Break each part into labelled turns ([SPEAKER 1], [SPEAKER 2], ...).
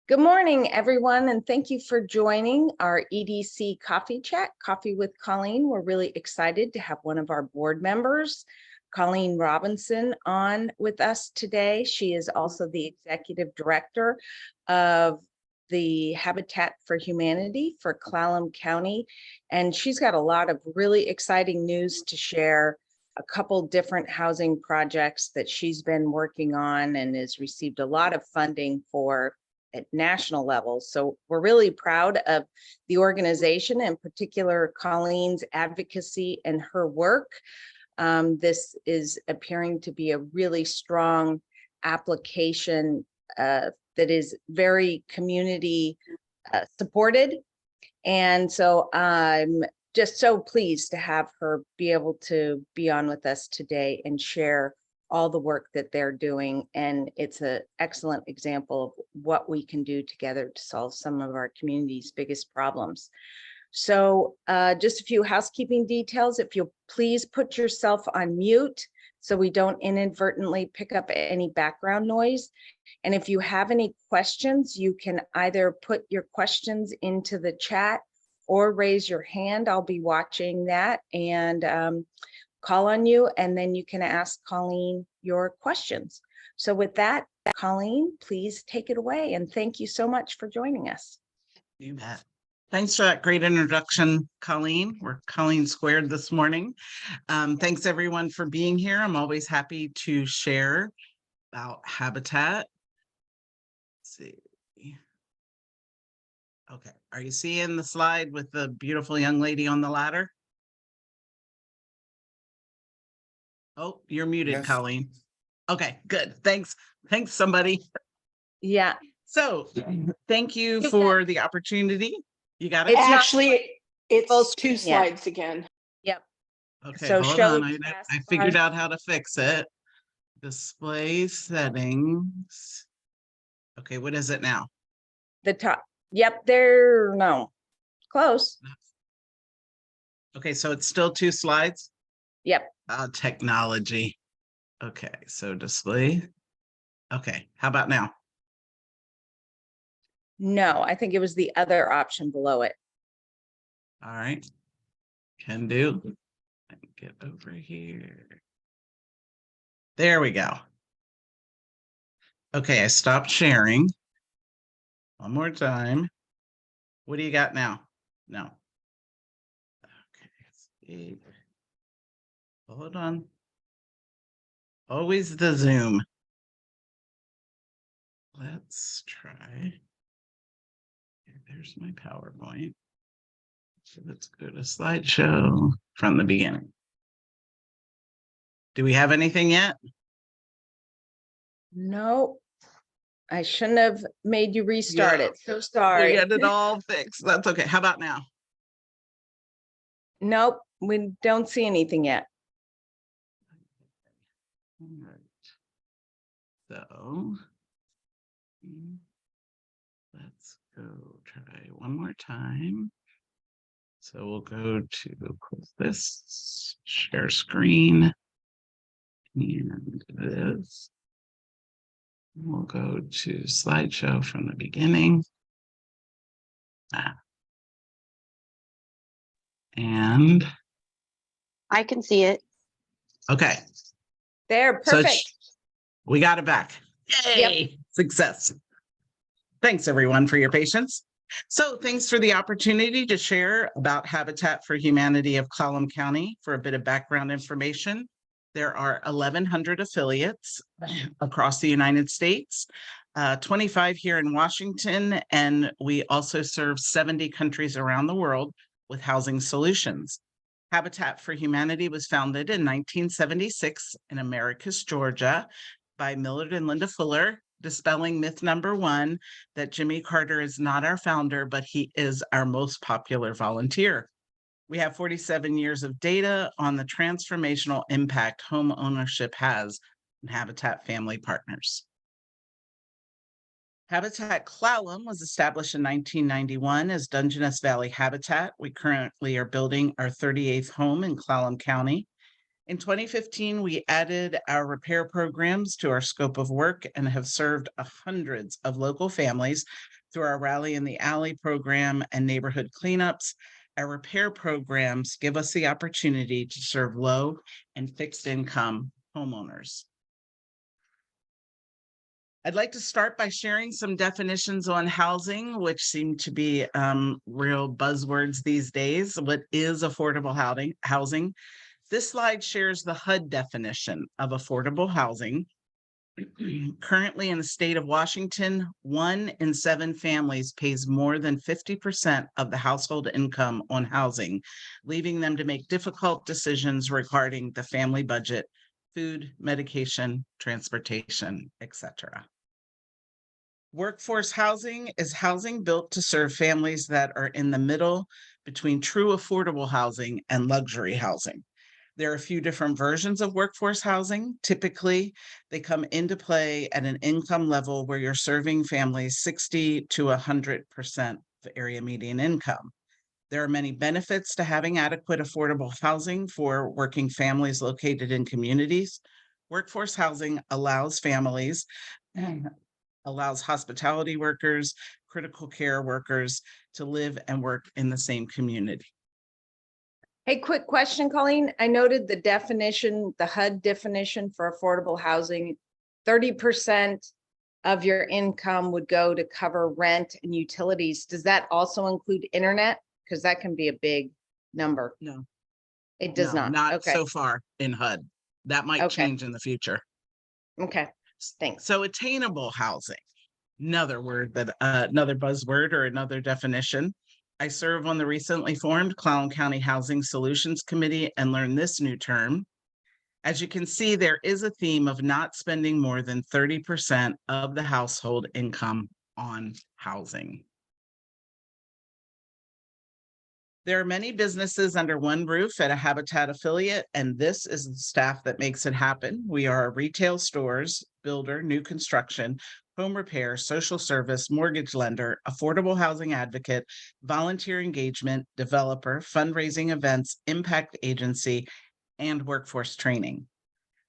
[SPEAKER 1] Good morning, everyone, and thank you for joining our EDC Coffee Chat, Coffee with Colleen. We're really excited to have one of our board members, Colleen Robinson, on with us today. She is also the Executive Director of the Habitat for Humanity for Clallam County, and she's got a lot of really exciting news to share. A couple different housing projects that she's been working on and has received a lot of funding for at national levels. So we're really proud of the organization, in particular Colleen's advocacy and her work. This is appearing to be a really strong application that is very community supported. And so I'm just so pleased to have her be able to be on with us today and share all the work that they're doing. And it's an excellent example of what we can do together to solve some of our community's biggest problems. So just a few housekeeping details. If you'll please put yourself on mute so we don't inadvertently pick up any background noise. And if you have any questions, you can either put your questions into the chat or raise your hand. I'll be watching that and call on you, and then you can ask Colleen your questions. So with that, Colleen, please take it away. And thank you so much for joining us.
[SPEAKER 2] You bet. Thanks for that great introduction, Colleen. We're Colleen squared this morning. Thanks everyone for being here. I'm always happy to share about Habitat. Let's see. Okay, are you seeing the slide with the beautiful young lady on the ladder? Oh, you're muted, yes. Colleen. Okay, good. Thanks. Thanks, somebody.
[SPEAKER 1] Yeah.
[SPEAKER 2] So thank you for the opportunity. You got it?
[SPEAKER 3] It's actually, it's two slides again.
[SPEAKER 1] Yep.
[SPEAKER 2] Okay, so hold on. I figured out how to fix it. Display settings. Okay, what is it now?
[SPEAKER 1] The top. Yep, there, no. Close.
[SPEAKER 2] Okay, so it's still two slides?
[SPEAKER 1] Yep.
[SPEAKER 2] Technology. Okay, so display. Okay, how about now?
[SPEAKER 1] No, I think it was the other option below it.
[SPEAKER 2] All right, can do. Get over here. There we go. Okay, I stopped sharing. One more time. What do you got now? No. Okay. Hold on. Always the Zoom. Let's try. There's my PowerPoint. So let's go to slideshow from the beginning. Do we have anything yet?
[SPEAKER 1] No, I shouldn't have made you restart it. So sorry.
[SPEAKER 2] We got it all fixed. That's okay. How about now?
[SPEAKER 1] Nope, we don't see anything yet.
[SPEAKER 2] All right. So let's go try one more time. So we'll go to close this, share screen, and this. We'll go to slideshow from the beginning. And
[SPEAKER 4] I can see it.
[SPEAKER 2] Okay.
[SPEAKER 1] There, perfect.
[SPEAKER 2] So we got it back. Yay! Yep. Success. Thanks everyone for your patience. So thanks for the opportunity to share about Habitat for Humanity of Clallam County. For a bit of background information, there are 1,100 affiliates across the United States, 25 here in Washington, and we also serve 70 countries around the world with housing solutions. Habitat for Humanity was founded in 1976 in Americus, Georgia, by Millard and Linda Fuller, dispelling myth number one that Jimmy Carter is not our founder, but he is our most popular volunteer. We have 47 years of data on the transformational impact home ownership has on Habitat family partners. Habitat Clallam was established in 1991 as Dungeness Valley Habitat. We currently are building our 38th home in Clallam County. In 2015, we added our repair programs to our scope of work and have served hundreds of local families through our Rally in the Alley program and neighborhood cleanups. Our repair programs give us the opportunity to serve low and fixed income homeowners. I'd like to start by sharing some definitions on housing, which seem to be real buzzwords these days. What is affordable housing? This slide shares the HUD definition of affordable housing. Currently in the state of Washington, 1 in 7 families pays more than 50% of the household income on housing, leaving them to make difficult decisions regarding the family budget, food, medication, transportation, etc. Workforce housing is housing built to serve families that are in the middle between true affordable housing and luxury housing. There are a few different versions of workforce housing. Typically, they come into play at an income level where you're serving families 60 to 100% of area median income. There are many benefits to having adequate affordable housing for working families located in communities. Workforce housing allows families, allows hospitality workers, critical care workers to live and work in the same community.
[SPEAKER 1] Hey, quick question, Colleen. I noted the definition, the HUD definition for affordable housing, 30% of your income would go to cover rent and utilities. Does that also include internet? Because that can be a big number.
[SPEAKER 2] No.
[SPEAKER 1] It does not.
[SPEAKER 2] Not
[SPEAKER 1] Okay.
[SPEAKER 2] so far in HUD. That might change in the future.
[SPEAKER 1] Okay, thanks.
[SPEAKER 2] So attainable housing, another word that another buzzword or another definition. I serve on the recently formed Clallam County Housing Solutions Committee and learned this new term. As you can see, there is a theme of not spending more than 30% of the household income on housing. There are many businesses under one roof at a Habitat affiliate, and this is the staff that makes it happen. We are retail stores, builder, new construction, home repair, social service, mortgage lender, affordable housing advocate, volunteer engagement, developer, fundraising events, impact agency, and workforce training.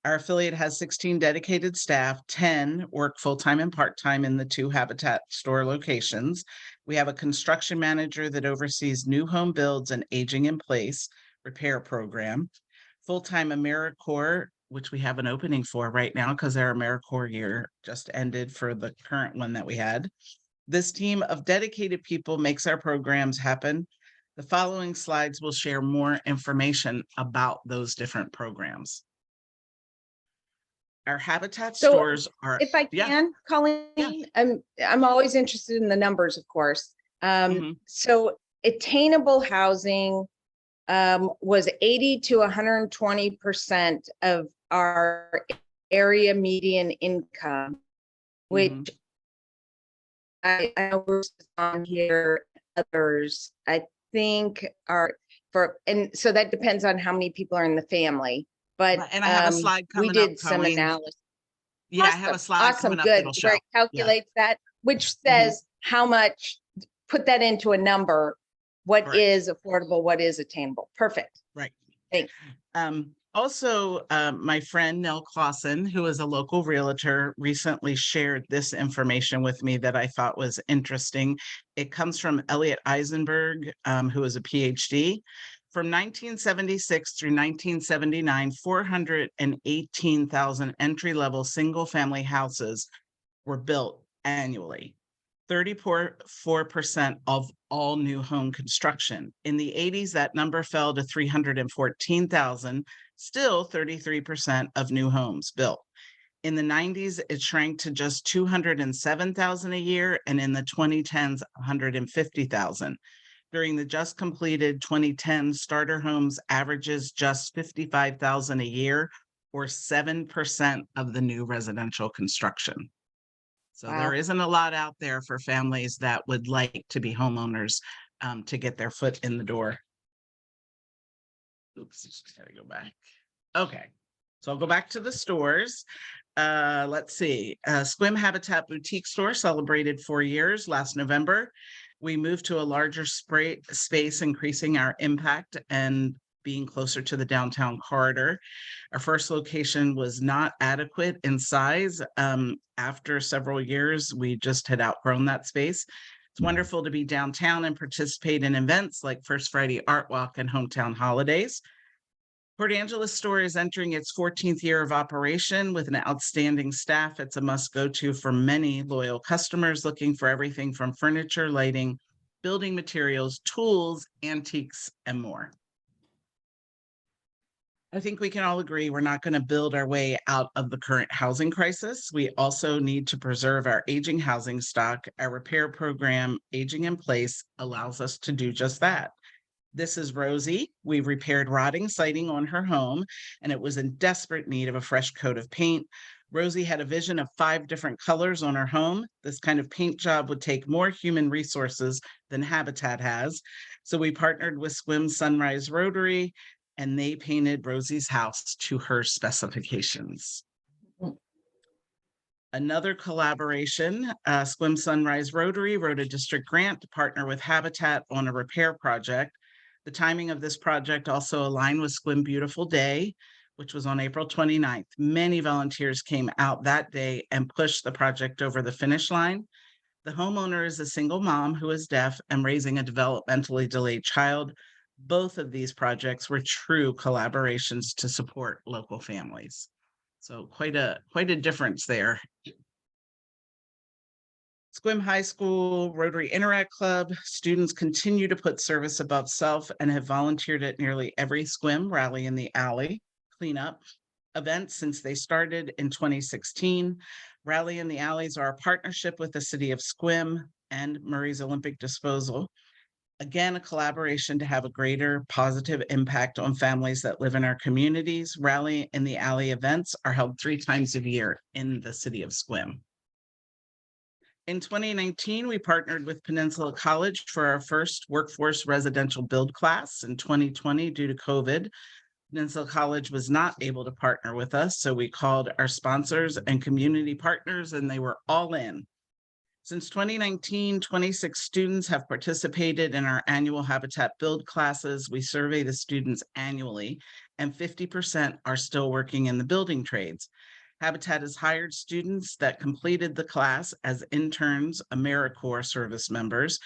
[SPEAKER 2] Our affiliate has 16 dedicated staff, 10 work full-time and part-time in the 2 Habitat store locations. We have a construction manager that oversees new home builds and aging in place repair program, full-time AmeriCorps, which we have an opening for right now because our AmeriCorps year just ended for the current one that we had. This team of dedicated people makes our programs happen. The following slides will share more information about those different programs. Our Habitat stores are.
[SPEAKER 1] If I can, Colleen, I'm always interested in the numbers, of course. So attainable housing was 80 to 120% of our area median income, which I know we're on here, others I think are for, and so that depends on how many people are in the family. But
[SPEAKER 2] and I have a slide coming
[SPEAKER 1] we did
[SPEAKER 2] up,
[SPEAKER 1] some
[SPEAKER 2] Colleen.
[SPEAKER 1] analysis.
[SPEAKER 2] Yeah, I have a slide coming up
[SPEAKER 1] Good.
[SPEAKER 2] that'll show.
[SPEAKER 1] Where it calculates that, which says how much, put that into a number. What is affordable? What is attainable? Perfect.
[SPEAKER 2] Right.
[SPEAKER 1] Thanks.
[SPEAKER 2] Also, my friend Nell Clausen, who is a local realtor, recently shared this information with me that I thought was interesting. It comes from Elliot Eisenberg, who is a PhD. From 1976 through 1979, 418,000 entry-level single-family houses were built annually. 34% of all new home construction. In the 80s, that number fell to 314,000, still 33% of new homes built. In the 90s, it shrank to just 207,000 a year, and in the 2010s, 150,000. During the just completed 2010 starter homes averages just 55,000 a year, or 7% of the new residential construction. So there isn't a lot out there for families that would like to be homeowners to get their foot in the door. Oops, gotta go back. Okay, so I'll go back to the stores. Let's see, Squim Habitat Boutique Store celebrated 4 years last November. We moved to a larger space, increasing our impact and being closer to the downtown corridor. Our first location was not adequate in size. After several years, we just had outgrown that space. It's wonderful to be downtown and participate in events like First Friday Art Walk and Hometown Holidays. Port Angeles store is entering its 14th year of operation with an outstanding staff. It's a must go to for many loyal customers looking for everything from furniture, lighting, building materials, tools, antiques, and more. I think we can all agree we're not going to build our way out of the current housing crisis. We also need to preserve our aging housing stock. Our repair program, Aging in Place, allows us to do just that. This is Rosie. We've repaired rotting siding on her home, and it was in desperate need of a fresh coat of paint. Rosie had a vision of 5 different colors on her home. This kind of paint job would take more human resources than Habitat has. So we partnered with Swim Sunrise Rotary, and they painted Rosie's house to her specifications. Another collaboration, Swim Sunrise Rotary wrote a district grant to partner with Habitat on a repair project. The timing of this project also aligned with Swim Beautiful Day, which was on April 29th. Many volunteers came out that day and pushed the project over the finish line. The homeowner is a single mom who is deaf and raising a developmentally delayed child. Both of these projects were true collaborations to support local families. So quite a difference there. Sequim High School Rotary Interact Club students continue to put service above self and have volunteered at nearly every Sequim Rally in the Alley cleanup event since they started in 2016. Rally in the Alleys are a partnership with the City of Sequim and Murray's Olympic Disposal. Again, a collaboration to have a greater positive impact on families that live in our communities. Rally in the Alley events are held 3 times a year in the City of Sequim. In 2019, we partnered with Peninsula College for our first workforce residential build class. In 2020, due to COVID, Peninsula College was not able to partner with us, so we called our sponsors and community partners, and they were all in. Since 2019, 26 students have participated in our annual Habitat build classes. We survey the students annually, and 50% are still working in the building trades. Habitat has hired students that completed the class as interns, AmeriCorps service members,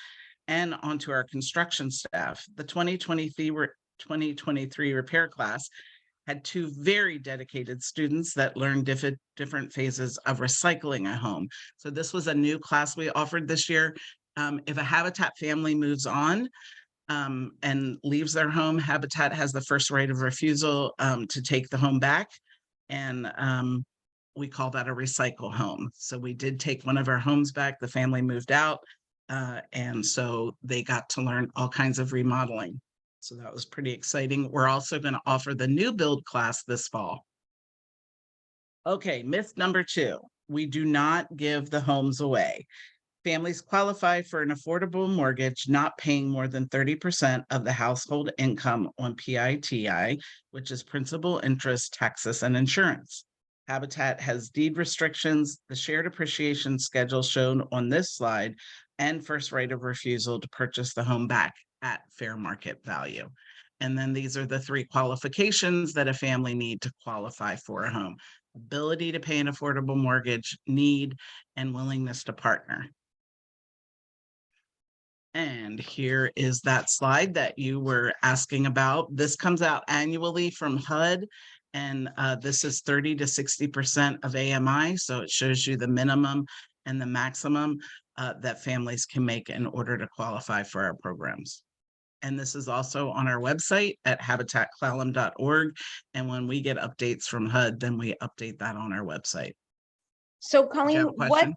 [SPEAKER 2] and onto our construction staff. The 2023 repair class had 2 very dedicated students that learned different phases of recycling a home. So this was a new class we offered this year. If a Habitat family moves on and leaves their home, Habitat has the first right of refusal to take the home back. And we call that a recycle home. So we did take one of our homes back. The family moved out. And so they got to learn all kinds of remodeling. So that was pretty exciting. We're also going to offer the new build class this fall. Okay, myth number 2, we do not give the homes away. Families qualify for an affordable mortgage not paying more than 30% of the household income on PITI, which is principal, interest, taxes, and insurance. Habitat has deed restrictions, the shared appreciation schedule shown on this slide, and first right of refusal to purchase the home back at fair market value. And then these are the 3 qualifications that a family need to qualify for a home: ability to pay an affordable mortgage, need, and willingness to partner. And here is that slide that you were asking about. This comes out annually from HUD, and this is 30 to 60% of AMI. So it shows you the minimum and the maximum that families can make in order to qualify for our programs. And this is also on our website at habitatclallam.org. And when we get updates from HUD, then we update that on our website.
[SPEAKER 1] So Colleen, what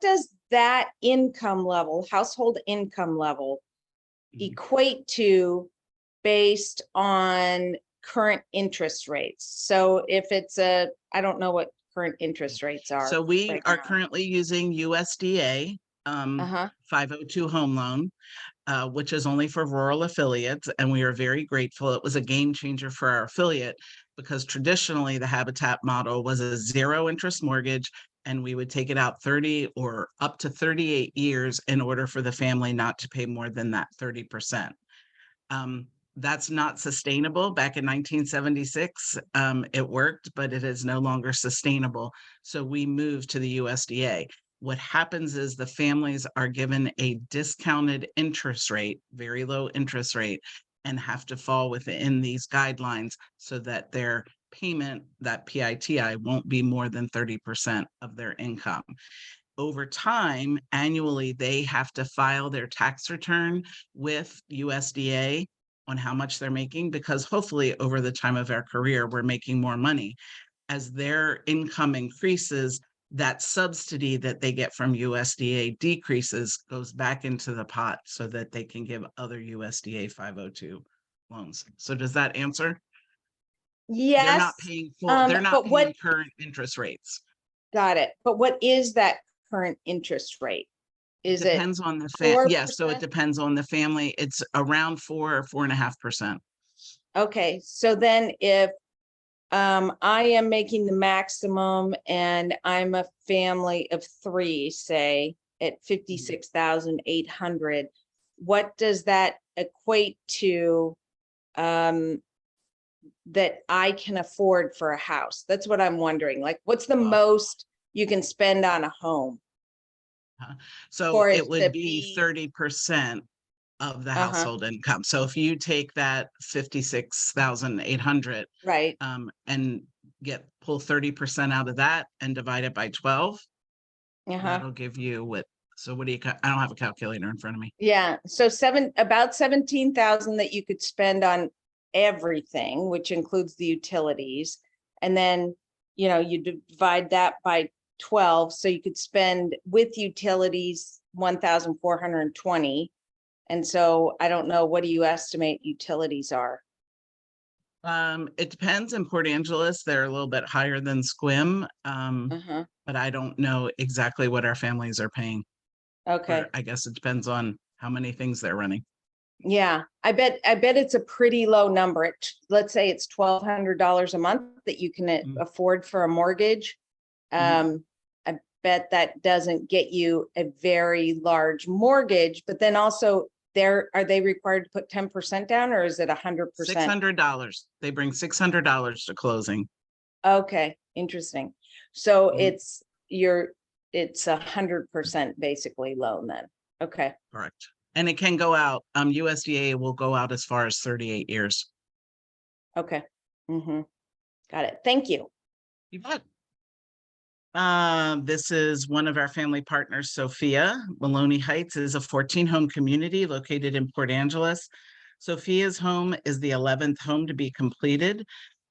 [SPEAKER 1] does that income level, household income level, equate to based on current interest rates? So if it's I don't know what current interest rates are.
[SPEAKER 2] So we are currently using USDA 502 home loan, which is only for rural affiliates. And we are very grateful. It was a game changer for our affiliate because traditionally the Habitat model was a 0 interest mortgage, and we would take it out 30 or up to 38 years in order for the family not to pay more than that 30%. That's not sustainable. Back in 1976, it worked, but it is no longer sustainable. So we moved to the USDA. What happens is the families are given a discounted interest rate, very low interest rate, and have to fall within these guidelines so that their payment, that PITI, won't be more than 30% of their income. Over time, annually, they have to file their tax return with USDA on how much they're making, because hopefully over the time of their career, we're making more money. As their income increases, that subsidy that they get from USDA decreases, goes back into the pot so that they can give other USDA 502 loans. So does that answer? They're not
[SPEAKER 1] Yes,
[SPEAKER 2] paying full, they're not
[SPEAKER 1] but what,
[SPEAKER 2] paying current interest rates.
[SPEAKER 1] got it. But what is that current interest rate? Is it
[SPEAKER 2] Depends on the yes, so it
[SPEAKER 1] 4%?
[SPEAKER 2] depends on the family. It's around 4 or 4.5%.
[SPEAKER 1] Okay, so then if I am making the maximum and I'm a family of 3, say at 56,800, what does that equate to that I can afford for a house? That's what I'm wondering. Like, what's the most you can spend on a home?
[SPEAKER 2] So
[SPEAKER 1] For it
[SPEAKER 2] it would
[SPEAKER 1] to
[SPEAKER 2] be
[SPEAKER 1] be
[SPEAKER 2] 30% of the
[SPEAKER 1] uh-huh,
[SPEAKER 2] household income. So if you take that 56,800
[SPEAKER 1] right.
[SPEAKER 2] and pull 30% out of that and divide it by 12,
[SPEAKER 1] Uh-huh.
[SPEAKER 2] that'll give you what? So what do you? I don't have a calculator in front of me.
[SPEAKER 1] Yeah, so about 17,000 that you could spend on everything, which includes the utilities. And then, you divide that by 12, so you could spend with utilities 1,420. And so I don't know, what do you estimate utilities are?
[SPEAKER 2] It depends. In Port Angeles, they're a little bit higher than Squim,
[SPEAKER 1] Uh-huh.
[SPEAKER 2] but I don't know exactly what our families are paying.
[SPEAKER 1] Okay.
[SPEAKER 2] Or I guess it depends on how many things they're running.
[SPEAKER 1] Yeah, I bet it's a pretty low number. Let's say it's $1,200 a month that you can afford for a mortgage. I bet that doesn't get you a very large mortgage, but then also are they required to put 10% down, or is it 100%?
[SPEAKER 2] $600. They bring $600 to closing.
[SPEAKER 1] Okay, interesting. So it's 100% basically loan then. Okay.
[SPEAKER 2] Correct. And it can go out, USDA will go out as far as 38 years.
[SPEAKER 1] Okay. Got it. Thank you.
[SPEAKER 2] You bet. This is one of our family partners, Sophia. Maloney Heights is a 14-home community located in Port Angeles. Sophia's home is the 11th home to be completed.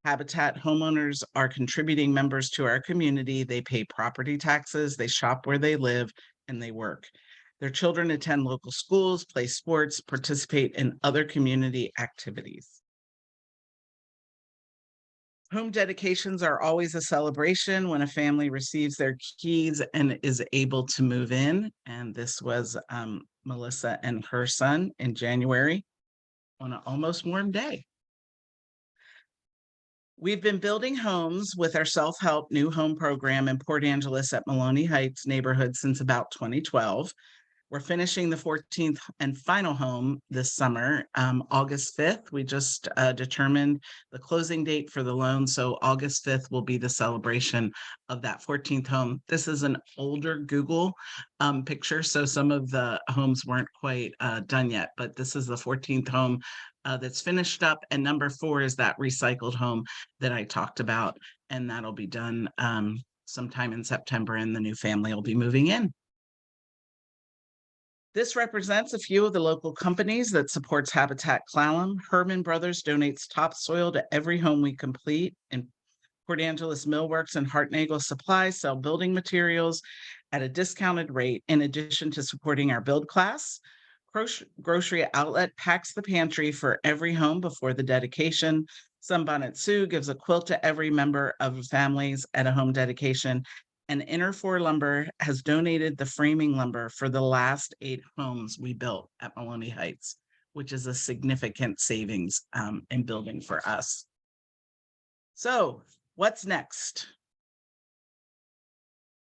[SPEAKER 2] Habitat homeowners are contributing members to our community. They pay property taxes, they shop where they live, and they work. Their children attend local schools, play sports, participate in other community activities. Home dedications are always a celebration when a family receives their keys and is able to move in. And this was Melissa and her son in January on an almost warm day. We've been building homes with our self-help new home program in Port Angeles at Maloney Heights neighborhood since about 2012. We're finishing the 14th and final home this summer, August 5th. We just determined the closing date for the loan. So August 5th will be the celebration of that 14th home. This is an older Google picture, so some of the homes weren't quite done yet, but this is the 14th home that's finished up. And number 4 is that recycled home that I talked about. And that'll be done sometime in September, and the new family will be moving in. This represents a few of the local companies that supports Habitat Clallam. Herman Brothers donates topsoil to every home we complete. And Port Angeles Millworks and Hartnagel Supply sell building materials at a discounted rate, in addition to supporting our build class. Grocery Outlet packs the pantry for every home before the dedication. Sunbonnet Sue gives a quilt to every member of families at a home dedication. And Inner 4 Lumber has donated the framing lumber for the last 8 homes we built at Maloney Heights, which is a significant savings in building for us. So what's next?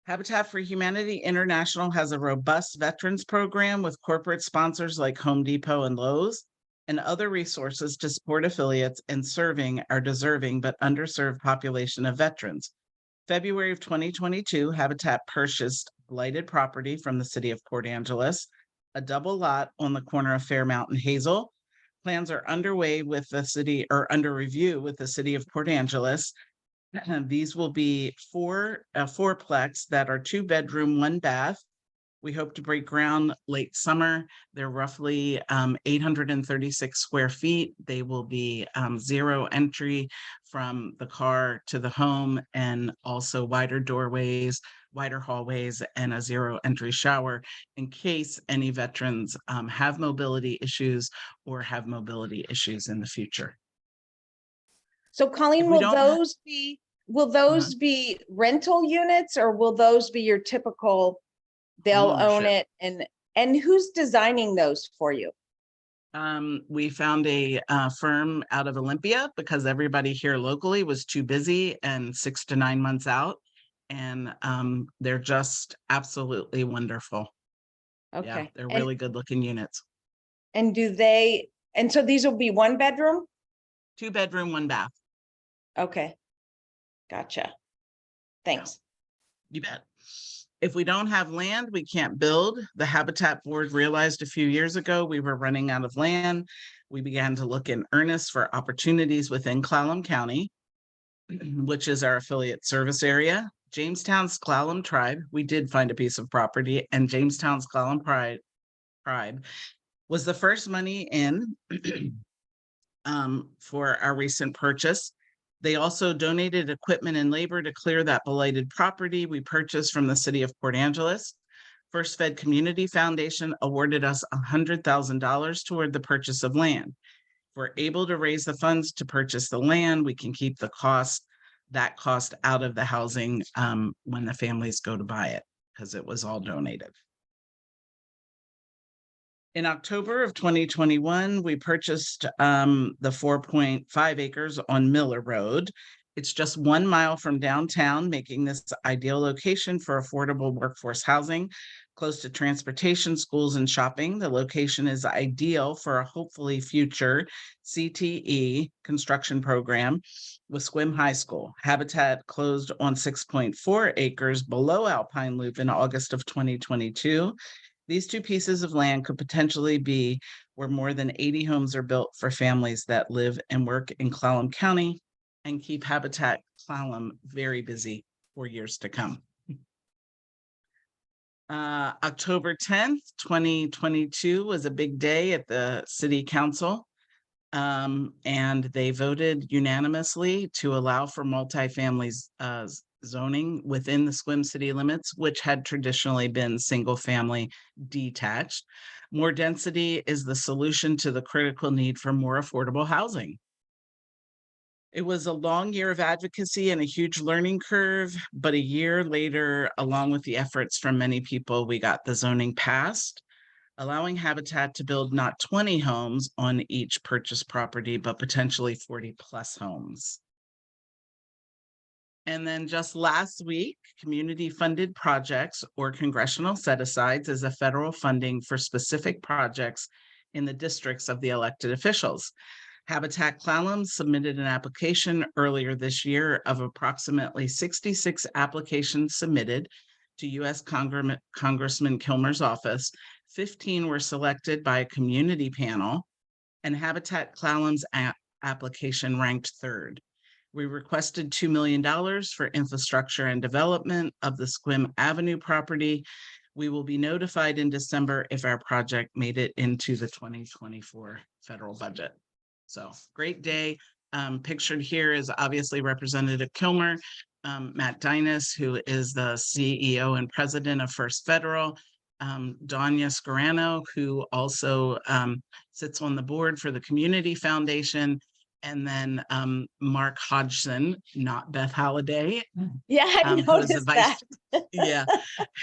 [SPEAKER 2] Habitat for Humanity International has a robust veterans program with corporate sponsors like Home Depot and Lowe's. and other resources to support affiliates in serving our deserving but underserved population of veterans. February of 2022, Habitat purchased blighted property from the city of Port Angeles, a double lot on the corner of Fairmount and Hazel. Plans are underway with the city or under review with the city of Port Angeles. These will be fourplex that are 2-bedroom, 1-bath. We hope to break ground late summer. They're roughly 836 square feet. They will be zero entry from the car to the home, and also wider doorways, wider hallways, and a zero entry shower in case any veterans have mobility issues or have mobility issues in the future.
[SPEAKER 1] So Colleen,
[SPEAKER 2] If we don't have-
[SPEAKER 1] will those be rental units, or will those be your typical, they'll own
[SPEAKER 2] Ownership.
[SPEAKER 1] it, and who's designing those for you?
[SPEAKER 2] We found a firm out of Olympia because everybody here locally was too busy and 6 to 9 months out. And they're just absolutely wonderful. Yeah,
[SPEAKER 1] Okay.
[SPEAKER 2] they're really good looking units.
[SPEAKER 1] And so these will be 1-bedroom?
[SPEAKER 2] 2-bedroom, 1-bath.
[SPEAKER 1] Okay. Gotcha. Thanks.
[SPEAKER 2] You bet. If we don't have land, we can't build. The Habitat Board realized a few years ago we were running out of land. We began to look in earnest for opportunities within Clallam County, which is our affiliate service area. Jamestown's Clallam Tribe, we did find a piece of property, and Jamestown's Clallam Tribe was the first money in for our recent purchase. They also donated equipment and labor to clear that blighted property we purchased from the city of Port Angeles. First Fed Community Foundation awarded us $100,000 toward the purchase of land. If we're able to raise the funds to purchase the land, we can keep that cost out of the housing when the families go to buy it, because it was all donated. In October of 2021, we purchased the 4.5 acres on Miller Road. It's just 1 mile from downtown, making this ideal location for affordable workforce housing, close to transportation, schools, and shopping. The location is ideal for a hopefully future CTE construction program with Sequim High School. Habitat closed on 6.4 acres below Alpine Loop in August of 2022. These two pieces of land could potentially be where more than 80 homes are built for families that live and work in Clallam County and keep Habitat Clallam very busy for years to come. October 10th, 2022 was a big day at the City Council, and they voted unanimously to allow for multifamily zoning within the Sequim city limits, which had traditionally been single family detached. More density is the solution to the critical need for more affordable housing. It was a long year of advocacy and a huge learning curve, but a year later, along with the efforts from many people, we got the zoning passed, allowing Habitat to build not 20 homes on each purchased property, but potentially 40 plus homes. And then just last week, community funded projects or congressional set-asides is a federal funding for specific projects in the districts of the elected officials. Habitat Clallam submitted an application earlier this year of approximately 66 applications submitted to U.S. Congressman Kilmer's office. 15 were selected by a community panel, and Habitat Clallam's application ranked third. We requested $2 million for infrastructure and development of the Sequim Avenue property. We will be notified in December if our project made it into the 2024 federal budget. So great day. Pictured here is obviously Representative Kilmer, Matt Dinas, who is the CEO and president of First Federal, Danya Scarano, who also sits on the board for the Community Foundation, and then Mark Hodgson, not Beth Halliday.
[SPEAKER 1] Yeah, I noticed that.
[SPEAKER 2] Yeah,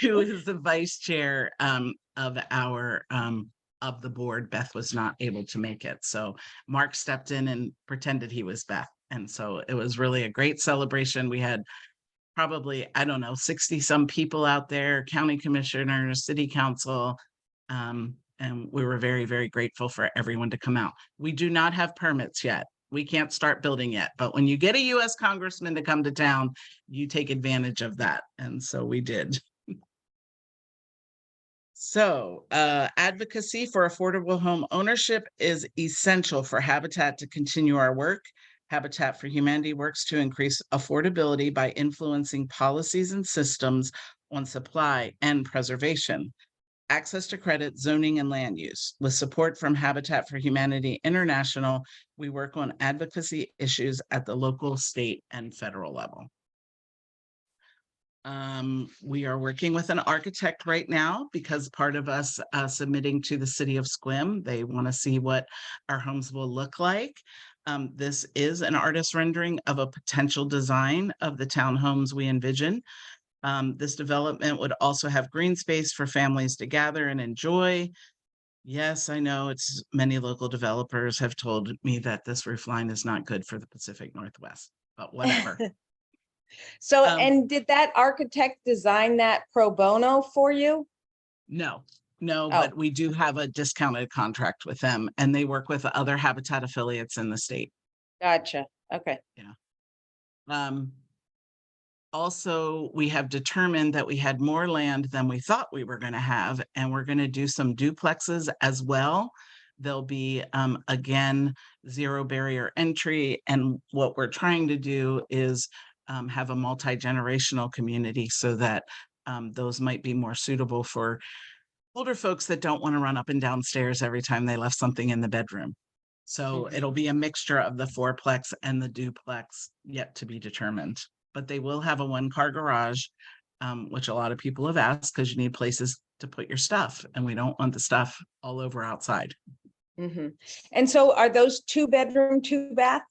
[SPEAKER 2] who is the vice chair of our of the board. Beth was not able to make it. So Mark stepped in and pretended he was Beth. And so it was really a great celebration. We had probably, I don't know, 60 some people out there, county commissioners, city council. And we were very, very grateful for everyone to come out. We do not have permits yet. We can't start building yet, but when you get a US congressman to come to town, you take advantage of that. And so we did. So advocacy for affordable home ownership is essential for Habitat to continue our work. Habitat for Humanity works to increase affordability by influencing policies and systems on supply and preservation, access to credit, zoning, and land use. With support from Habitat for Humanity International, we work on advocacy issues at the local, state, and federal level. We are working with an architect right now because part of us submitting to the city of Sequim, they want to see what our homes will look like. This is an artist rendering of a potential design of the townhomes we envision. This development would also have green space for families to gather and enjoy. Yes, I know it's many local developers have told me that this roof line is not good for the Pacific Northwest, but whatever.
[SPEAKER 1] So, and did that architect design that pro bono for you?
[SPEAKER 2] No, no,
[SPEAKER 1] Oh.
[SPEAKER 2] but we do have a discounted contract with them and they work with other Habitat affiliates in the state.
[SPEAKER 1] Gotcha. Okay.
[SPEAKER 2] Also, we have determined that we had more land than we thought we were going to have, and we're going to do some duplexes as well. There'll be, again, zero barrier entry. And what we're trying to do is have a multi-generational community so that those might be more suitable for older folks that don't want to run up and down stairs every time they left something in the bedroom. So it'll be a mixture of the fourplex and the duplex, yet to be determined. But they will have a one-car garage, which a lot of people have asked because you need places to put your stuff, and we don't want the stuff all over outside.
[SPEAKER 1] And so are those 2-bedroom, 2-bath?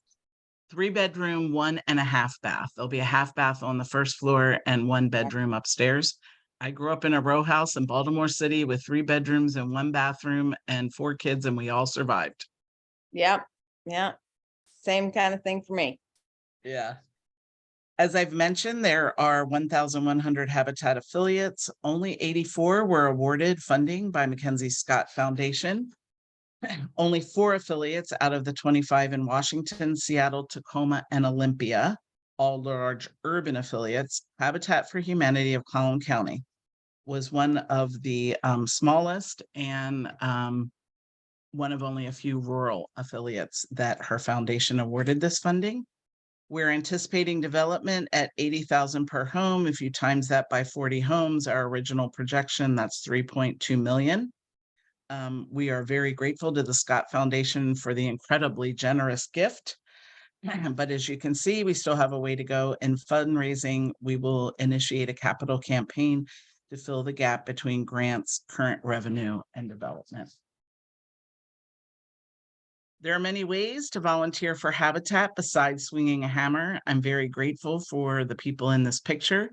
[SPEAKER 2] 3-bedroom, 1.5 bath. There'll be a half bath on the first floor and 1 bedroom upstairs. I grew up in a row house in Baltimore City with 3 bedrooms and 1 bathroom and 4 kids, and we all survived.
[SPEAKER 1] Yep. Yeah. Same kind of thing for me.
[SPEAKER 2] Yeah. As I've mentioned, there are 1,100 Habitat affiliates. Only 84 were awarded funding by Mackenzie Scott Foundation. Only 4 affiliates out of the 25 in Washington, Seattle, Tacoma, and Olympia, all large urban affiliates. Habitat for Humanity of Clallam County was one of the smallest and one of only a few rural affiliates that her foundation awarded this funding. We're anticipating development at 80,000 per home. If you times that by 40 homes, our original projection, that's 3.2 million. We are very grateful to the Scott Foundation for the incredibly generous gift. But as you can see, we still have a way to go in fundraising. We will initiate a capital campaign to fill the gap between grants, current revenue, and development. There are many ways to volunteer for Habitat besides swinging a hammer. I'm very grateful for the people in this picture.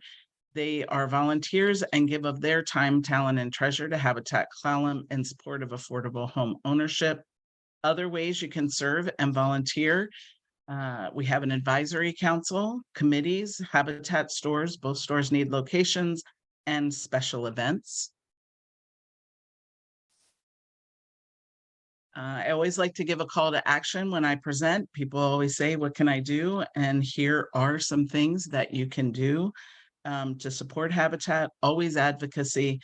[SPEAKER 2] They are volunteers and give of their time, talent, and treasure to Habitat Clallam in support of affordable home ownership. Other ways you can serve and volunteer. We have an advisory council, committees, Habitat stores. Both stores need locations, and special events. I always like to give a call to action when I present. People always say, what can I do? And here are some things that you can do to support Habitat. Always advocacy,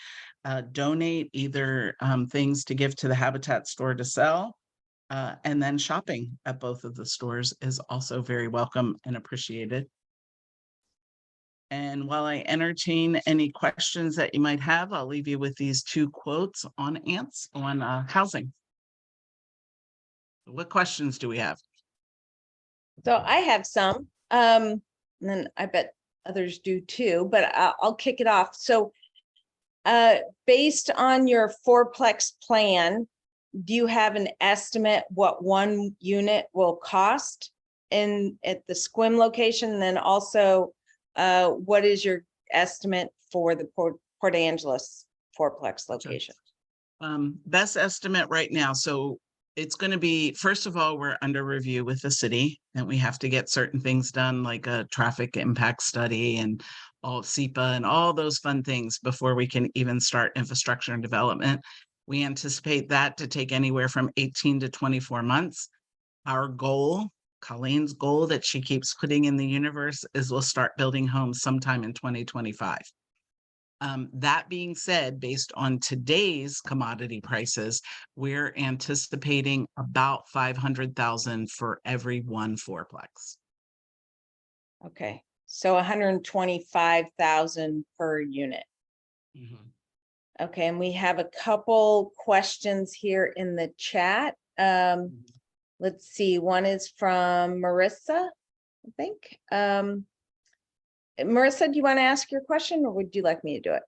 [SPEAKER 2] donate either things to give to the Habitat store to sell, and then shopping at both of the stores is also very welcome and appreciated. And while I entertain any questions that you might have, I'll leave you with these 2 quotes on ants on housing. What questions do we have?
[SPEAKER 1] So I have some, and then I bet others do too, but I'll kick it off. So based on your 4-plex plan, do you have an estimate what 1 unit will cost at the Sequim location? And then also, what is your estimate for the Port Angeles 4-plex location?
[SPEAKER 2] Best estimate right now. So it's going to be, first of all, we're under review with the city and we have to get certain things done, like a traffic impact study and all SEPA and all those fun things before we can even start infrastructure and development. We anticipate that to take anywhere from 18 to 24 months. Our goal, Colleen's goal that she keeps putting in the universe, is we'll start building homes sometime in 2025. That being said, based on today's commodity prices, we're anticipating about 500,000 for every one fourplex.
[SPEAKER 1] Okay, so 125,000 per unit.
[SPEAKER 2] Mhm.
[SPEAKER 1] Okay, and we have a couple questions here in the chat. Let's see, one is from Marissa, I think. Marissa, do you want to ask your question, or would you like me to do it?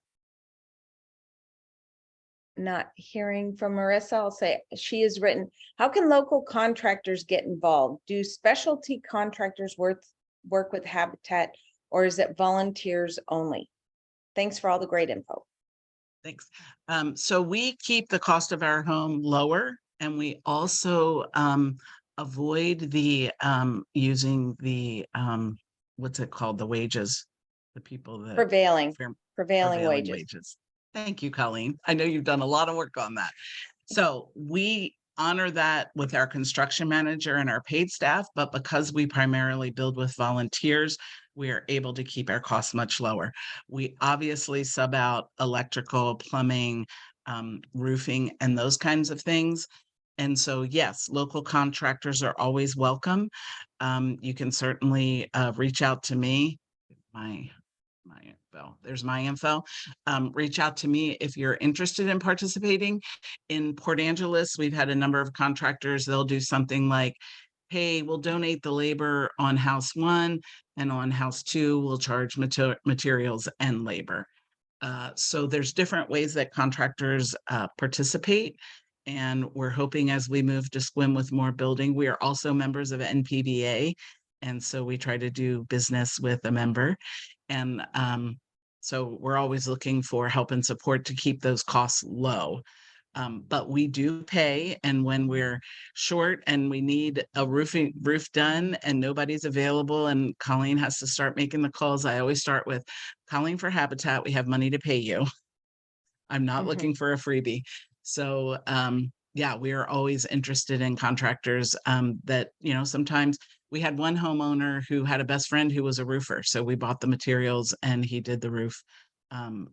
[SPEAKER 1] Not hearing from Marissa, I'll say she has written, how can local contractors get involved? Do specialty contractors work with Habitat, or is it volunteers only? Thanks for all the great info.
[SPEAKER 2] Thanks. So we keep the cost of our home lower, and we also avoid the using the what's it called? The wages, the people that
[SPEAKER 1] Prevailing wages.
[SPEAKER 2] wages. Thank you, Colleen. I know you've done a lot of work on that. So we honor that with our construction manager and our paid staff, but because we primarily build with volunteers, we are able to keep our costs much lower. We obviously sub out electrical, plumbing, roofing, and those kinds of things. And so, yes, local contractors are always welcome. You can certainly reach out to me. My info. There's my info. Reach out to me if you're interested in participating. In Port Angeles, we've had a number of contractors. They'll do something like, hey, we'll donate the labor on house 1, and on house 2, we'll charge materials and labor. So there's different ways that contractors participate. And we're hoping as we move to SQUIM with more building, we are also members of NPBA. And so we try to do business with a member. And so we're always looking for help and support to keep those costs low. But we do pay, and when we're short and we need a roof done and nobody's available and Colleen has to start making the calls, I always start with, Colleen for Habitat, we have money to pay you. I'm not looking for a freebie. So yeah, we are always interested in contractors that, you know, sometimes we had one homeowner who had a best friend who was a roofer. So we bought the materials and he did the roof,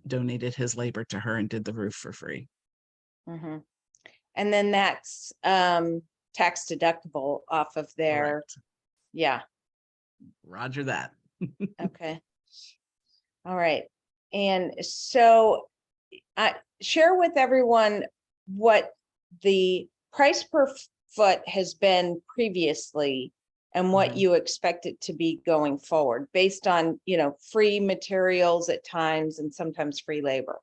[SPEAKER 2] donated his labor to her and did the roof for free.
[SPEAKER 1] And then that's tax deductible off of their,
[SPEAKER 2] Correct.
[SPEAKER 1] Yeah.
[SPEAKER 2] Roger that.
[SPEAKER 1] Okay. All right. And so share with everyone what the price per foot has been previously and what you expect it to be going forward based on, you know, free materials at times and sometimes free labor,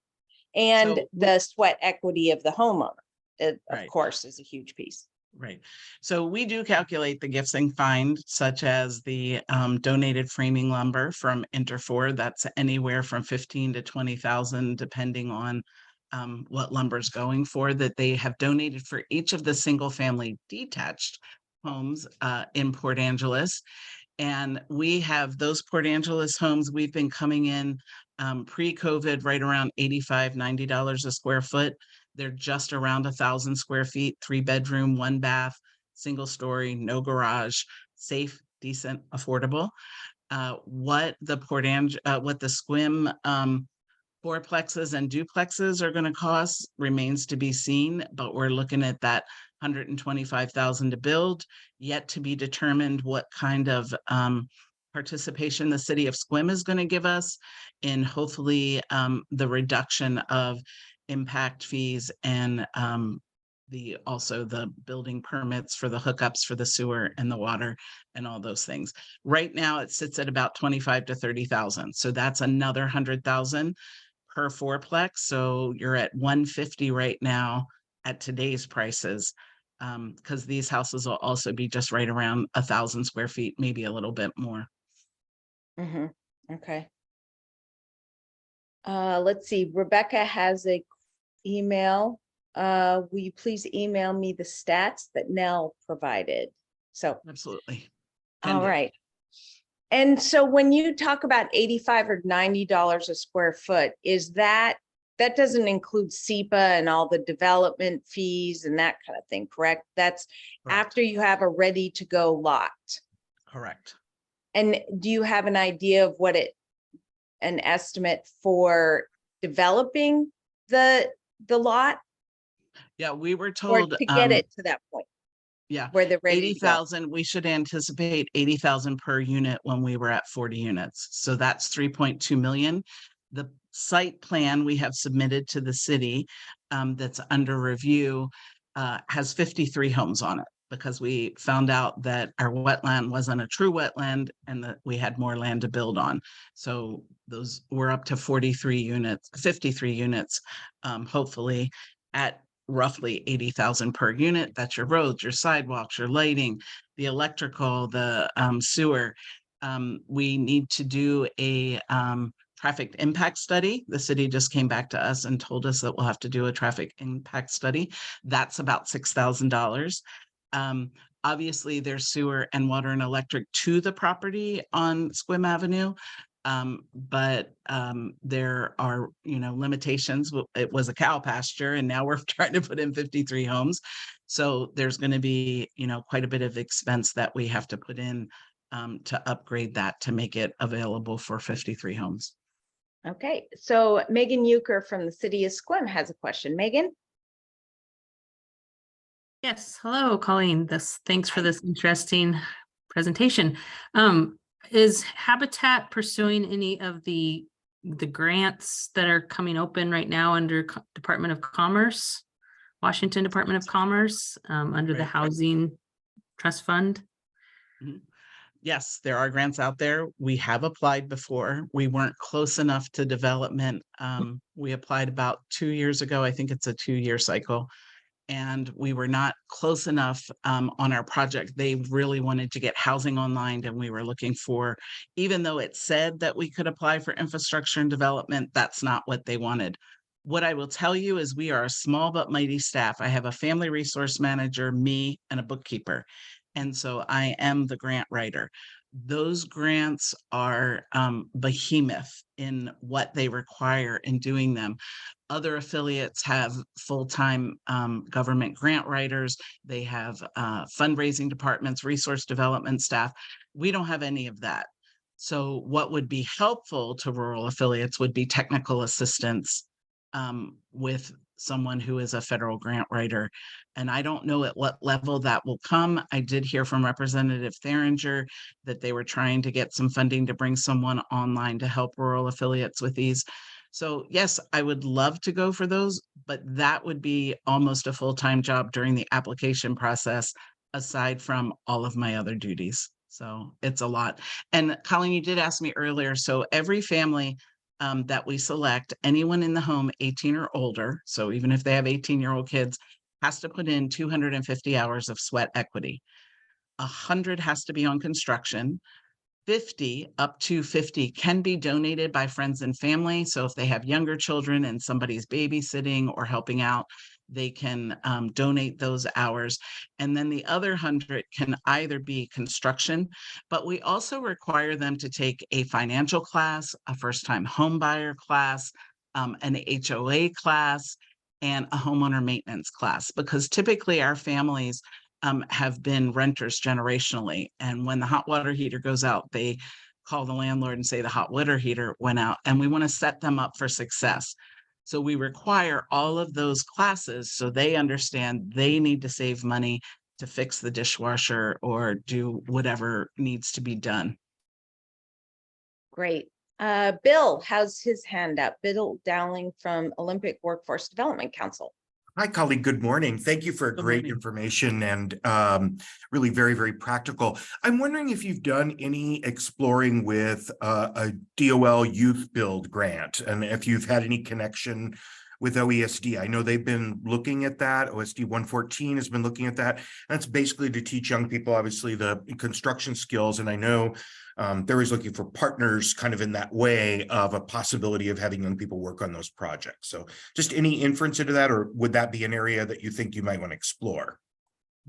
[SPEAKER 1] and
[SPEAKER 2] So
[SPEAKER 1] the sweat equity of the homeowner, of
[SPEAKER 2] Right.
[SPEAKER 1] course, is a huge piece.
[SPEAKER 2] Right. So we do calculate the gifts in kind, such as the donated framing lumber from Interfor. That's anywhere from 15 to 20,000, depending on what lumber is going for, that they have donated for each of the single family detached homes in Port Angeles. And we have those Port Angeles homes, we've been coming in pre-COVID right around $85, $90 a square foot. They're just around 1,000 square feet, 3-bedroom, 1 bath, single story, no garage, safe, decent, affordable. What the SQUIM fourplexes and duplexes are going to cost remains to be seen, but we're looking at that 125,000 to build, yet to be determined what kind of participation the city of SQUIM is going to give us in hopefully the reduction of impact fees and also the building permits for the hookups for the sewer and the water and all those things. Right now it sits at about 25 to 30,000. So that's another 100,000 per fourplex. So you're at 150 right now at today's prices, because these houses will also be just right around 1,000 square feet, maybe a little bit more.
[SPEAKER 1] Okay. Let's see. Rebecca has a email. Will you please email me the stats that Nell provided? So
[SPEAKER 2] Absolutely.
[SPEAKER 1] all right. And so when you talk about $85 or $90 a square foot, is that that doesn't include SEPA and all the development fees and that kind of thing, correct? That's
[SPEAKER 2] Correct.
[SPEAKER 1] after you have a ready to go lot.
[SPEAKER 2] Correct.
[SPEAKER 1] And do you have an idea of an estimate for developing the lot,
[SPEAKER 2] Yeah, we were
[SPEAKER 1] or
[SPEAKER 2] told,
[SPEAKER 1] to get it to that point
[SPEAKER 2] yeah,
[SPEAKER 1] where they're ready to go?
[SPEAKER 2] 80,000, we should anticipate 80,000 per unit when we were at 40 units. So that's 3.2 million. The site plan we have submitted to the city that's under review has 53 homes on it, because we found out that our wetland wasn't a true wetland and that we had more land to build on. So those were up to 43 units, 53 units, hopefully at roughly 80,000 per unit. That's your roads, your sidewalks, your lighting, the electrical, the sewer. We need to do a traffic impact study. The city just came back to us and told us that we'll have to do a traffic impact study. That's about $6,000. Obviously, there's sewer and water and electric to the property on Squim Avenue. But there are, limitations. It was a cow pasture, and now we're trying to put in 53 homes. So there's going to be, quite a bit of expense that we have to put in to upgrade that to make it available for 53 homes.
[SPEAKER 1] Okay, so Megan Euchre from the city of Squim has a question. Megan?
[SPEAKER 5] Yes, hello, Colleen. Thanks for this interesting presentation. Is Habitat pursuing any of the grants that are coming open right now under Department of Commerce, Washington Department of Commerce, under the
[SPEAKER 2] Right.
[SPEAKER 5] Housing Trust Fund?
[SPEAKER 2] Mhm. Yes, there are grants out there. We have applied before. We weren't close enough to development. We applied about 2 years ago. I think it's a 2-year cycle. And we were not close enough on our project. They really wanted to get housing online, and we were looking for, even though it said that we could apply for infrastructure and development, that's not what they wanted. What I will tell you is we are a small but mighty staff. I have a family resource manager, me, and a bookkeeper. And so I am the grant writer. Those grants are behemoth in what they require in doing them. Other affiliates have full-time government grant writers. They have fundraising departments, resource development staff. We don't have any of that. So what would be helpful to rural affiliates would be technical assistance with someone who is a federal grant writer. And I don't know at what level that will come. I did hear from Representative Theringer that they were trying to get some funding to bring someone online to help rural affiliates with these. So yes, I would love to go for those, but that would be almost a full-time job during the application process, aside from all of my other duties. So it's a lot. And Colleen, you did ask me earlier, so every family that we select, anyone in the home 18 or older, so even if they have 18-year-old kids, has to put in 250 hours of sweat equity. 100 has to be on construction. 50, up to 50, can be donated by friends and family. So if they have younger children and somebody's babysitting or helping out, they can donate those hours. And then the other 100 can either be construction, but we also require them to take a financial class, a first-time home buyer class, an HOA class, and a homeowner maintenance class, because typically our families have been renters generationally. And when the hot water heater goes out, they call the landlord and say the hot water heater went out, and we want to set them up for success. So we require all of those classes so they understand they need to save money to fix the dishwasher or do whatever needs to be done.
[SPEAKER 1] Great. Bill has his hand up. Bill Dowling from Olympic Workforce Development Council.
[SPEAKER 6] Hi, colleague. Good morning. Thank you for
[SPEAKER 2] Good
[SPEAKER 6] great
[SPEAKER 2] morning.
[SPEAKER 6] information and really very, very practical. I'm wondering if you've done any exploring with a DOL Youth Build grant and if you've had any connection with OESD. I know they've been looking at that. OSD 114 has been looking at that. That's basically to teach young people, obviously, the construction skills. And I know they're always looking for partners kind of in that way of a possibility of having young people work on those projects. So just any inference into that, or would that be an area that you think you might want to explore?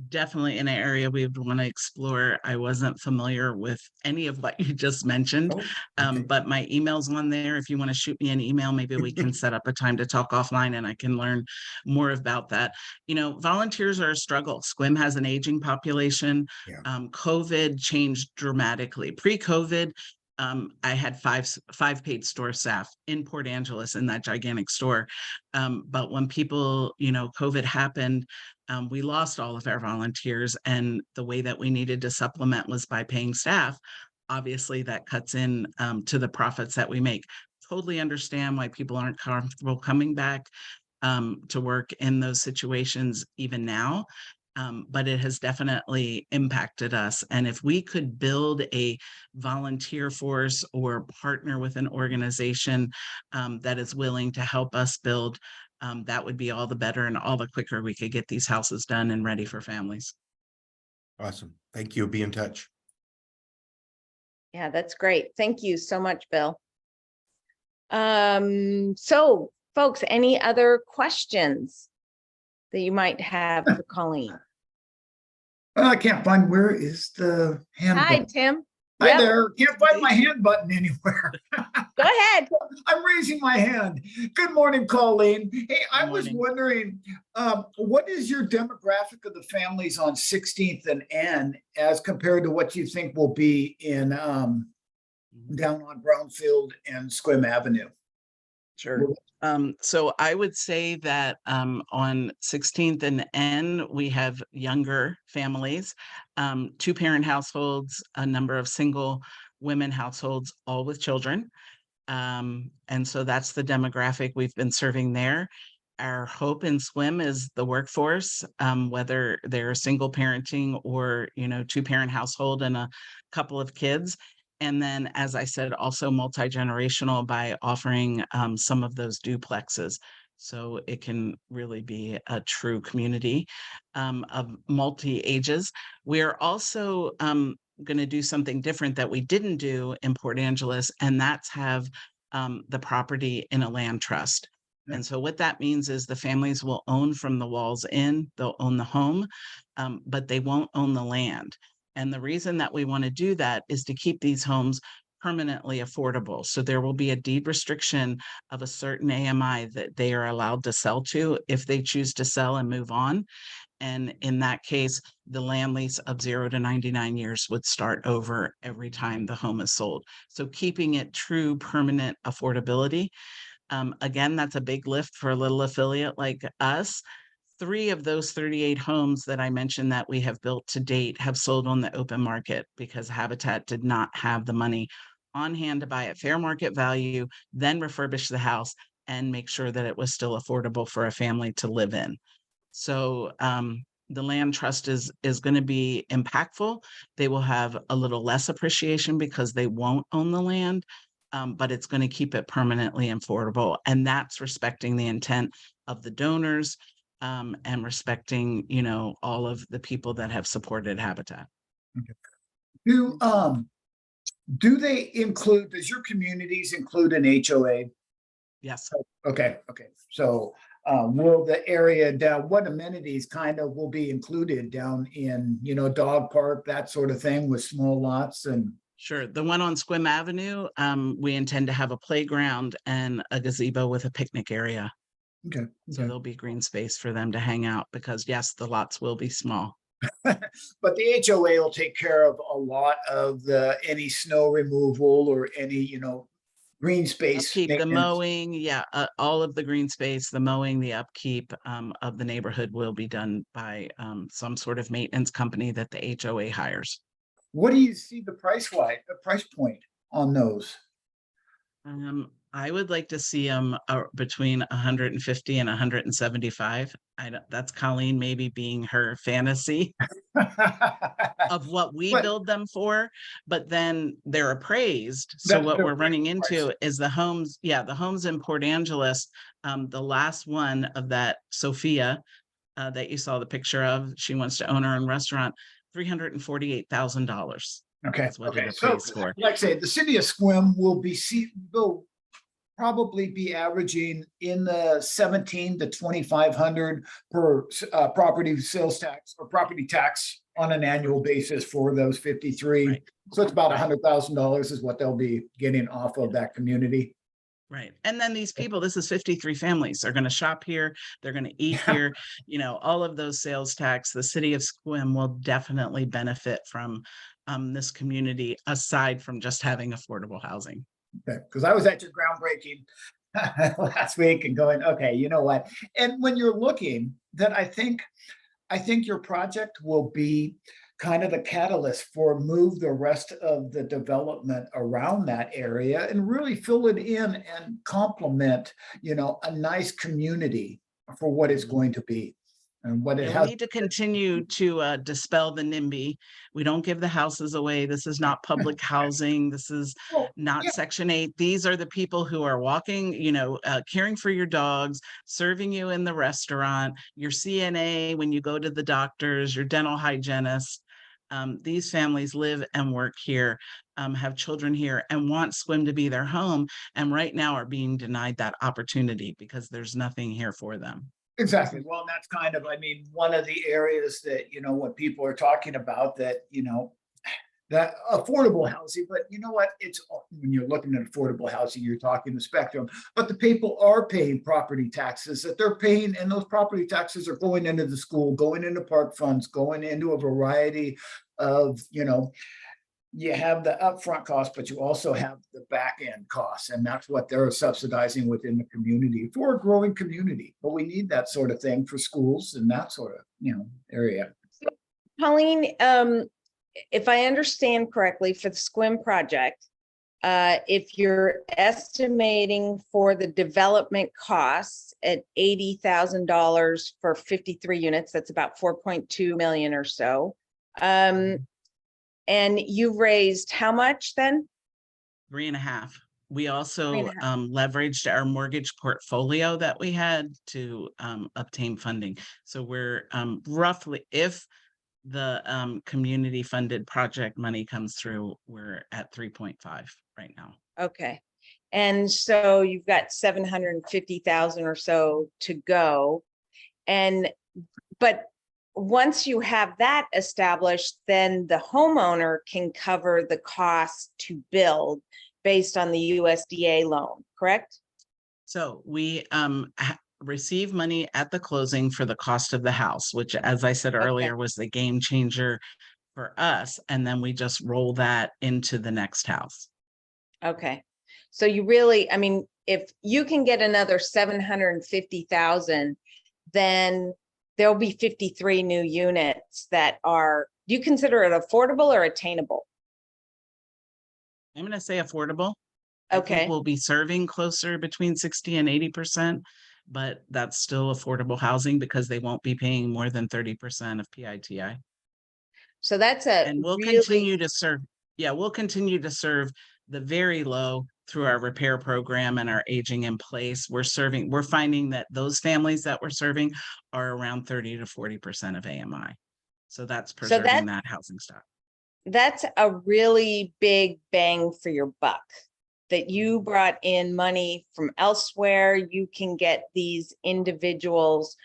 [SPEAKER 2] definitely an area we would want to explore. I wasn't familiar with any of what you just mentioned,
[SPEAKER 6] Oh, okay.
[SPEAKER 2] but my email's on there. If you want to shoot me an email, maybe we can set up a time to talk offline and I can learn more about that. You know, volunteers are a struggle. Sequim has an aging population.
[SPEAKER 6] Yeah.
[SPEAKER 2] COVID changed dramatically. Pre-COVID, I had five paid store staff in Port Angeles in that gigantic store. But when people, you know, COVID happened, we lost all of our volunteers, and the way that we needed to supplement was by paying staff. Obviously, that cuts in to the profits that we make. Totally understand why people aren't comfortable coming back to work in those situations even now. But it has definitely impacted us. And if we could build a volunteer force or partner with an organization that is willing to help us build, that would be all the better and all the quicker we could get these houses done and ready for families.
[SPEAKER 6] Awesome. Thank you. Be in touch.
[SPEAKER 1] Yeah, that's great. Thank you so much, Bill. So folks, any other questions that you might have for Colleen?
[SPEAKER 7] I can't find, where is the hand
[SPEAKER 1] Hi,
[SPEAKER 7] button?
[SPEAKER 1] Tim.
[SPEAKER 7] Hi
[SPEAKER 1] Yep.
[SPEAKER 7] there. Can't find my hand button anywhere.
[SPEAKER 1] Go ahead.
[SPEAKER 7] I'm raising my hand. Good morning, Colleen. Hey, I was
[SPEAKER 2] morning.
[SPEAKER 7] wondering, what is your demographic of the families on 16th and N as compared to what you think will be in down on Brownfield and Sequim Avenue?
[SPEAKER 2] Sure. So I would say that on 16th and N, we have younger families, two-parent households, a number of single women households, all with children. And so that's the demographic we've been serving there. Our hope in Sequim is the workforce, whether they're single parenting or, you know, two-parent household and a couple of kids. And then, as I said, also multi-generational by offering some of those duplexes. So it can really be a true community of multi-ages. We are also going to do something different that we didn't do in Port Angeles, and that's have the property in a land trust.
[SPEAKER 7] Yeah.
[SPEAKER 2] And so what that means is the families will own from the walls in, they'll own the home, but they won't own the land. And the reason that we want to do that is to keep these homes permanently affordable. So there will be a deed restriction of a certain AMI that they are allowed to sell to if they choose to sell and move on. And in that case, the land lease of 0 to 99 years would start over every time the home is sold. So keeping it true permanent affordability. Again, that's a big lift for a little affiliate like us. 3 of those 38 homes that I mentioned that we have built to date have sold on the open market because Habitat did not have the money on hand to buy at fair market value, then refurbish the house and make sure that it was still affordable for a family to live in. So the land trust is going to be impactful. They will have a little less appreciation because they won't own the land, but it's going to keep it permanently affordable. And that's respecting the intent of the donors and respecting, you know, all of the people that have supported Habitat.
[SPEAKER 7] Do they include, does your communities include an HOA?
[SPEAKER 2] Yes.
[SPEAKER 7] Okay. So will the area down, what amenities kind of will be included down in, you know, dog park, that sort of thing with small lots? And
[SPEAKER 2] Sure. The one on Sequim Avenue, we intend to have a playground and a gazebo with a picnic area.
[SPEAKER 7] okay.
[SPEAKER 2] So there'll be green space for them to hang out because yes, the lots will be small.
[SPEAKER 7] But the HOA will take care of a lot of any snow removal or any, you know, green space.
[SPEAKER 2] Upkeep, the
[SPEAKER 7] maintenance.
[SPEAKER 2] mowing, yeah, all of the green space, the mowing, the upkeep of the neighborhood will be done by some sort of maintenance company that the HOA hires.
[SPEAKER 7] What do you see the price point on those?
[SPEAKER 2] I would like to see them between 150 and 175. That's Colleen maybe being her fantasy of what we
[SPEAKER 7] But-
[SPEAKER 2] build them for, but then they're appraised. So what
[SPEAKER 7] They're
[SPEAKER 2] we're running
[SPEAKER 7] appraised
[SPEAKER 2] into
[SPEAKER 7] price.
[SPEAKER 2] is the homes, the homes in Port Angeles. The last one of that Sophia that you saw the picture of, she wants to own her own restaurant, $348,000.
[SPEAKER 7] Okay.
[SPEAKER 2] That's what it
[SPEAKER 7] So
[SPEAKER 2] appraised for.
[SPEAKER 7] like I say, the city of Sequim will probably be averaging in the 17 to 2,500 per property sales tax or property tax on an annual basis for those 53.
[SPEAKER 2] Right.
[SPEAKER 7] So it's about $100,000 is what they'll be getting off of that community.
[SPEAKER 2] Right. And then these people, this is 53 families, are going to shop here. They're going to eat here. You know, all of those sales tax, the city of Sequim will definitely benefit from this community, aside from just having affordable housing.
[SPEAKER 7] Okay, because I was at your groundbreaking last week and going, okay, you know what? And when you're looking, that I think your project will be kind of the catalyst for move the rest of the development around that area and really fill it in and complement, you know, a nice community for what it's going to be and what it
[SPEAKER 2] And
[SPEAKER 7] has.
[SPEAKER 2] we need to continue to dispel the NIMBY. We don't give the houses away. This is not public housing. This is not Section 8. These are the people who are walking, you know, caring for your dogs, serving you in the restaurant, your CNA when you go to the doctors, your dental hygienist. These families live and work here, have children here, and want Sequim to be their home. And right now are being denied that opportunity because there's nothing here for them.
[SPEAKER 7] Exactly. Well, and that's kind of, I mean, one of the areas that, you know, what people are talking about that, you know, that affordable housing, but you know what, it's when you're looking at affordable housing, you're talking the spectrum, but the people are paying property taxes that they're paying, and those property taxes are going into the school, going into park funds, going into a variety of, you know, you have the upfront cost, but you also have the back end costs, and that's what they're subsidizing within the community for a growing community. But we need that sort of thing for schools and that sort of, you know, area.
[SPEAKER 1] Colleen, if I understand correctly, for the Sequim project, if you're estimating for the development costs at $80,000 for 53 units, that's about 4.2 million or so. And you've raised how much then?
[SPEAKER 2] 3.5. We also
[SPEAKER 1] 3.5.
[SPEAKER 2] leveraged our mortgage portfolio that we had to obtain funding. So we're roughly, if the community funded project money comes through, we're at 3.5 right now.
[SPEAKER 1] Okay. And so you've got 750,000 or so to go. But once you have that established, then the homeowner can cover the cost to build based on the USDA loan, correct?
[SPEAKER 2] So we receive money at the closing for the cost of the house, which, as I said earlier, was the game changer for us. And then we just roll that into the next house.
[SPEAKER 1] Okay. So you really, I mean, if you can get another 750,000, then there'll be 53 new units that are, do you consider it affordable or attainable?
[SPEAKER 2] I'm going to say affordable. I
[SPEAKER 1] Okay.
[SPEAKER 2] think we'll be serving closer between 60 and 80%, but that's still affordable housing because they won't be paying more than 30% of PITI.
[SPEAKER 1] So that's
[SPEAKER 2] And we'll continue to serve. Yeah, we'll continue to serve the very low through our repair program and our aging in place. We're finding that those families that we're serving are around 30 to 40% of AMI. So that's preserving that housing stock.
[SPEAKER 1] That's a really big bang for your buck, that you brought in money from elsewhere. You can get these individuals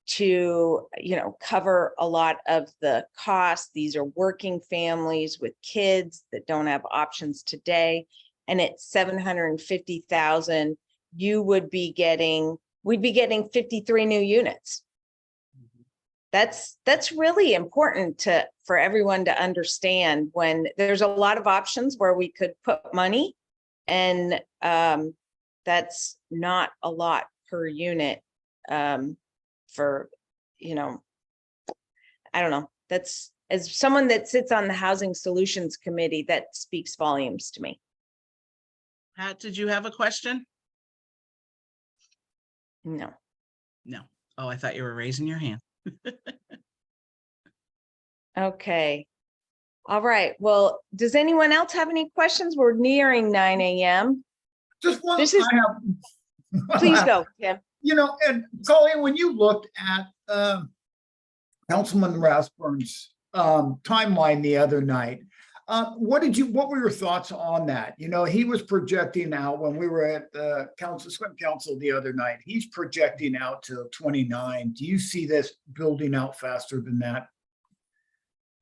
[SPEAKER 1] to, you know, cover a lot of the costs. These are working families with kids that don't have options today. And at 750,000, we'd be getting 53 new units. That's really important for everyone to understand, when there's a lot of options where we could put money, and that's not a lot per unit for, you know, I don't know. That's, as someone that sits on the Housing Solutions Committee, that speaks volumes to me.
[SPEAKER 2] Pat, did you have a question?
[SPEAKER 1] No.
[SPEAKER 2] No. Oh, I thought you were raising your hand.
[SPEAKER 1] Okay. All right. Well, does anyone else have any questions? We're nearing 9 a.m.
[SPEAKER 7] Just one.
[SPEAKER 1] This is- Please go, Tim.
[SPEAKER 7] You know, and Colleen, when you looked at Councilman Rathbun's timeline the other night, What were your thoughts on that? You know, he was projecting out when we were at the swim council the other night, he's projecting out to 29. Do you see this building out faster than that?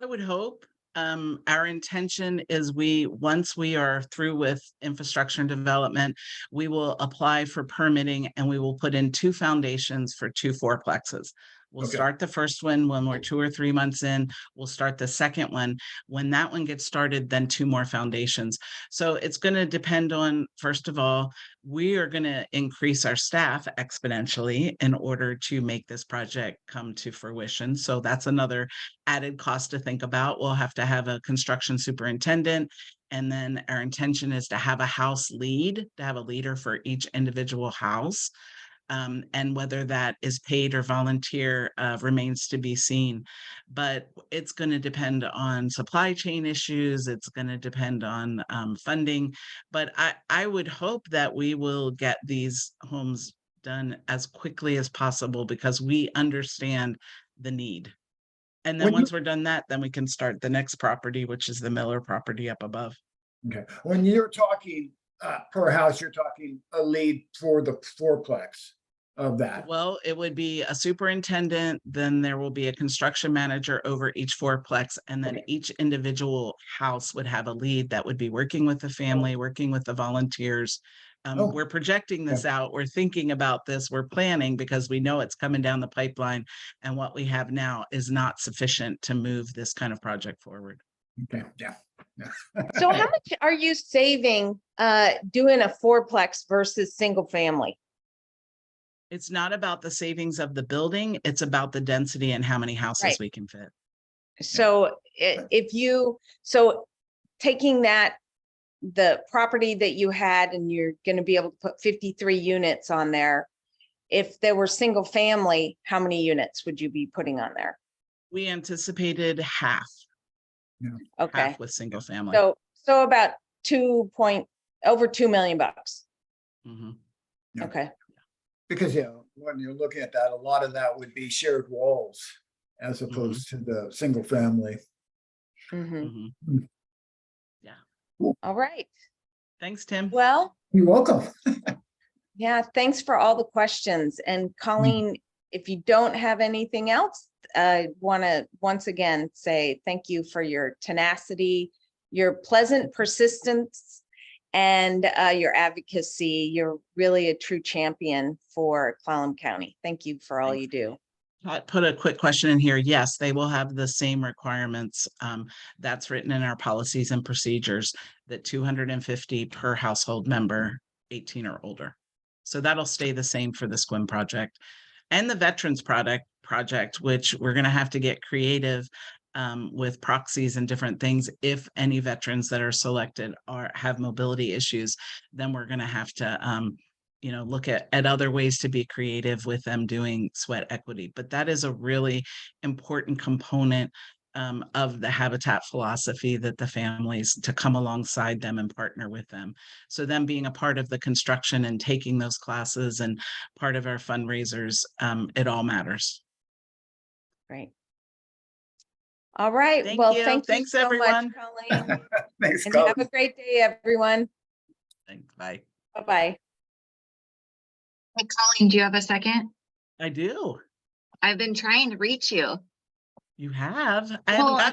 [SPEAKER 2] I would hope. Our intention is once we are through with infrastructure and development, we will apply for permitting and we will put in 2 foundations for 2 fourplexes. We'll
[SPEAKER 7] Okay.
[SPEAKER 2] start the first one when we're 2 or 3 months in. We'll start the second one. When that one gets started, then 2 more foundations. So it's going to depend on, first of all, we are going to increase our staff exponentially in order to make this project come to fruition. So that's another added cost to think about. We'll have to have a construction superintendent. And then our intention is to have a house lead, to have a leader for each individual house. And whether that is paid or volunteer remains to be seen. But it's going to depend on supply chain issues. It's going to depend on funding. But I would hope that we will get these homes done as quickly as possible because we understand the need. And then
[SPEAKER 7] When you-
[SPEAKER 2] once we're done that, then we can start the next property, which is the Miller property up above.
[SPEAKER 7] Okay, when you're talking per house, you're talking a lead for the fourplex of that.
[SPEAKER 2] Well, it would be a superintendent, then there will be a construction manager over each fourplex, and then
[SPEAKER 7] Okay.
[SPEAKER 2] each individual house would have a lead that would be working with the family, working with the volunteers.
[SPEAKER 7] Oh.
[SPEAKER 2] We're projecting this out. We're thinking about this. We're planning because we know it's coming down the pipeline, and what we have now is not sufficient to move this kind of project forward.
[SPEAKER 7] Okay, yeah.
[SPEAKER 1] So how much are you saving doing a fourplex versus single family?
[SPEAKER 2] It's not about the savings of the building, it's about the density and how many houses
[SPEAKER 1] Right.
[SPEAKER 2] we can fit.
[SPEAKER 1] So so taking that, the property that you had, and you're going to be able to put 53 units on there. If there were single family, how many units would you be putting on there?
[SPEAKER 2] We anticipated half
[SPEAKER 1] Okay,
[SPEAKER 2] with single family.
[SPEAKER 1] so about over $2 million.
[SPEAKER 2] Mhm.
[SPEAKER 7] Yeah.
[SPEAKER 1] Okay,
[SPEAKER 7] Because, when you're looking at that, a lot of that would be shared walls as opposed to the single family.
[SPEAKER 1] mhm.
[SPEAKER 2] Mhm.
[SPEAKER 1] All right.
[SPEAKER 2] Thanks, Tim.
[SPEAKER 1] Well,
[SPEAKER 7] You're welcome.
[SPEAKER 1] yeah, thanks for all the questions. And Colleen, if you don't have anything else, I want to once again say thank you for your tenacity, your pleasant persistence, and your advocacy. You're really a true champion for Clallam County. Thank you for all
[SPEAKER 2] Thanks.
[SPEAKER 1] you do.
[SPEAKER 2] I put a quick question in here. Yes, they will have the same requirements. That's written in our policies and procedures that 250 per household member, 18 or older. So that'll stay the same for the SQUIM project and the Veterans project, which we're going to have to get creative with proxies and different things. If any veterans that are selected have mobility issues, then we're going to have to look at other ways to be creative with them doing sweat equity. But that is a really important component of the habitat philosophy, that the families to come alongside them and partner with them. So them being a part of the construction and taking those classes and part of our fundraisers, it all matters.
[SPEAKER 1] Great. All right.
[SPEAKER 2] Thank
[SPEAKER 1] Well,
[SPEAKER 2] you.
[SPEAKER 1] thank you
[SPEAKER 2] Thanks,
[SPEAKER 1] so
[SPEAKER 2] everyone.
[SPEAKER 1] much, Colleen.
[SPEAKER 7] Thanks,
[SPEAKER 1] And
[SPEAKER 7] Colleen.
[SPEAKER 1] have a great day, everyone.
[SPEAKER 2] Thanks. Bye.
[SPEAKER 1] Bye-bye.
[SPEAKER 8] Hey, Colleen, do you have a second?
[SPEAKER 2] I do.
[SPEAKER 8] I've been trying to reach you.
[SPEAKER 2] You have. I haven't
[SPEAKER 8] Well,
[SPEAKER 2] got